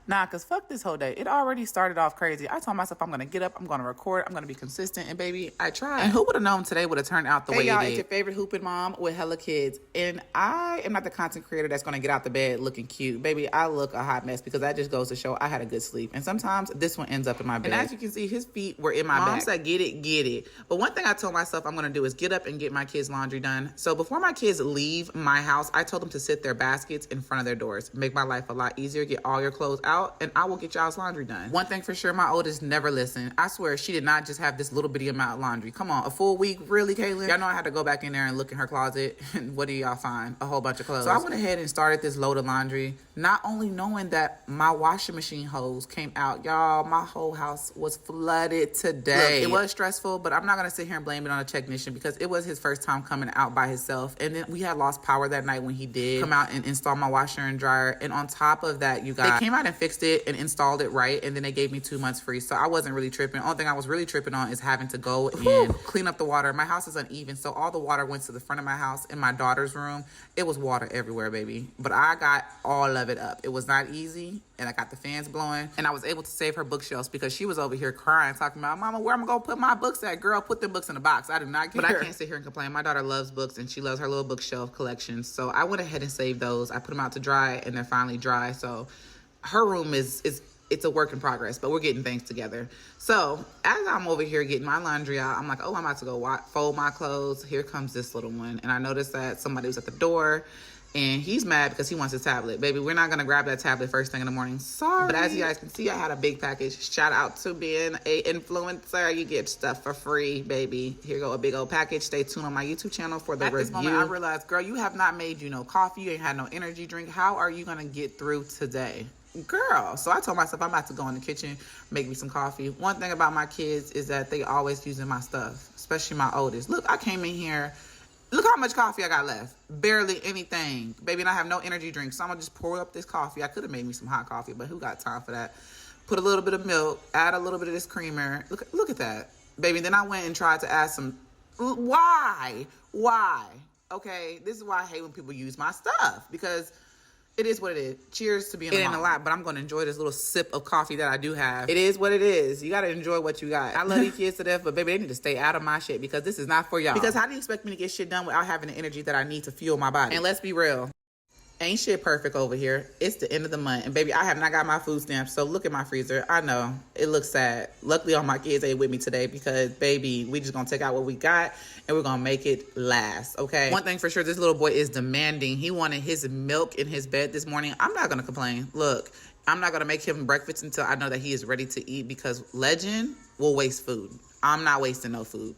Nah, because fuck this whole day. It already started off crazy. I told myself I'm going to get up, I'm going to record, I'm going to be consistent, and baby, I tried. And who would have known today would have turned out the way it did? It's your favorite hooping mom with hella kids. And I am not the content creator that's going to get out the bed looking cute. Baby, I look a hot mess because that just goes to show I had a good sleep. And sometimes this one ends up in my bed. And as you can see, his feet were in my back. Mom said, get it, get it. But one thing I told myself I'm going to do is get up and get my kids' laundry done. So before my kids leave my house, I told them to sit their baskets in front of their doors. Make my life a lot easier. Get all your clothes out, and I will get y'all's laundry done. One thing for sure, my oldest never listened. I swear she did not just have this little bitty amount of laundry. Come on, a full week? Really, Kaylin? Y'all know I had to go back in there and look in her closet, and what do y'all find? A whole bunch of clothes. So I went ahead and started this load of laundry, not only knowing that my washing machine hose came out. Y'all, my whole house was flooded today. Look, it was stressful, but I'm not gonna sit here and blame it on a technician because it was his first time coming out by himself. And then we had lost power that night when he did come out and install my washer and dryer. And on top of that, you guys, they came out and fixed it and installed it right, and then they gave me 2 months free. So I wasn't really tripping. Only thing I was really tripping on is having to go and clean up the water. My house is uneven, so all the water went to the front of my house. In my daughter's room, it was water everywhere, baby. But I got all of it up. It was not easy, and I got the fans blowing, and I was able to save her bookshelves because she was over here crying, talking about, Mama, where am I gonna put my books at? Girl, put them books in the box. I do not care. But I can't sit here and complain. My daughter loves books, and she loves her little bookshelf collection. So I went ahead and saved those. I put them out to dry, and they're finally dry. So her room it's a work in progress, but we're getting things together. So as I'm over here getting my laundry out, I'm like, oh, I'm about to go fold my clothes. Here comes this little one. And I noticed that somebody was at the door, and he's mad because he wants his tablet. Baby, we're not going to grab that tablet first thing in the morning. Sorry. But as you guys can see, I had a big package. Shout out to being a influencer. You get stuff for free, baby. Here go a big old package. Stay tuned on my YouTube channel for the review. At this moment, I realized, girl, you have not made no coffee. You ain't had no energy drink. How are you going to get through today? Girl, so I told myself I'm about to go in the kitchen, make me some coffee. One thing about my kids is that they always using my stuff, especially my oldest. Look, I came in here. Look how much coffee I got left. Barely anything. Baby, and I have no energy drink, so I'm going to just pour up this coffee. I could have made me some hot coffee, but who got time for that? Put a little bit of milk, add a little bit of this creamer. Look at that. Baby, then I went and tried to add some. Why? Okay, this is why I hate when people use my stuff, because it is what it is. Cheers to being a mom. It ain't a lot, but I'm going to enjoy this little sip of coffee that I do have. It is what it is. You got to enjoy what you got. I love these kids to death, but baby, they need to stay out of my shit because this is not for y'all. Because how do you expect me to get shit done without having the energy that I need to fuel my body? And let's be real. Ain't shit perfect over here. It's the end of the month. And baby, I have not got my food stamps. So look at my freezer. I know. It looks sad. Luckily, all my kids ate with me today because, baby, we just going to take out what we got and we're going to make it last, okay? One thing for sure, this little boy is demanding. He wanted his milk in his bed this morning. I'm not going to complain. Look, I'm not going to make him breakfast until I know that he is ready to eat because Legend will waste food. I'm not wasting no food.